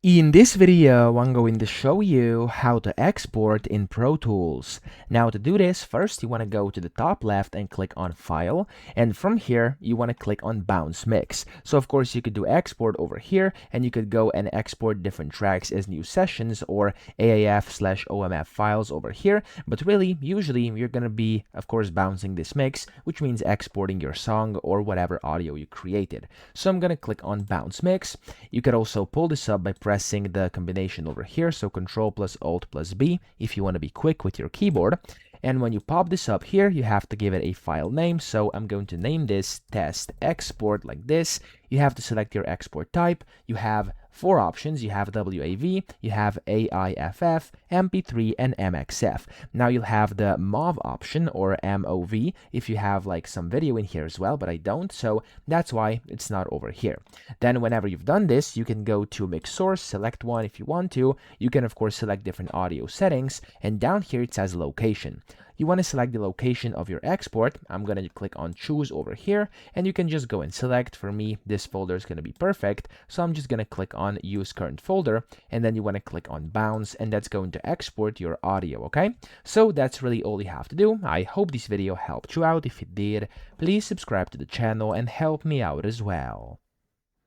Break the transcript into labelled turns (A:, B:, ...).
A: In this video, I'm going to show you how to export in Pro Tools. Now to do this, first you want to go to the top left and click on File, and from here you want to click on Bounce Mix. So of course you could do export over here, and you could go and export different tracks as new sessions or AAF/OMF files over here, but really, usually you're going to be, of course, bouncing this mix, which means exporting your song or whatever audio you created. So I'm going to click on Bounce Mix. You could also pull this up by pressing the combination over here, so Control plus Alt plus B if you want to be quick with your keyboard. And when you pop this up here, you have to give it a file name. So I'm going to name this test export like this. You have to select your export type. You have four options. You have WAV, you have AIFF, MP3, and MXF. Now you'll have the MOV option or MOV if you have like some video in here as well, but I don't, so that's why it's not over here. Then whenever you've done this, you can go to Mix Source, select one if you want to. You can of course select different audio settings, and down here it says location. You want to select the location of your export. I'm going to click on choose over here, and you can just go and select. For me, this folder is going to be perfect, so I'm just going to click on use current folder, and then you want to click on bounce, and that's going to export your audio. Okay, so that's really all you have to do. I hope this video helped you out. If it did, please subscribe to the channel and help me out as well.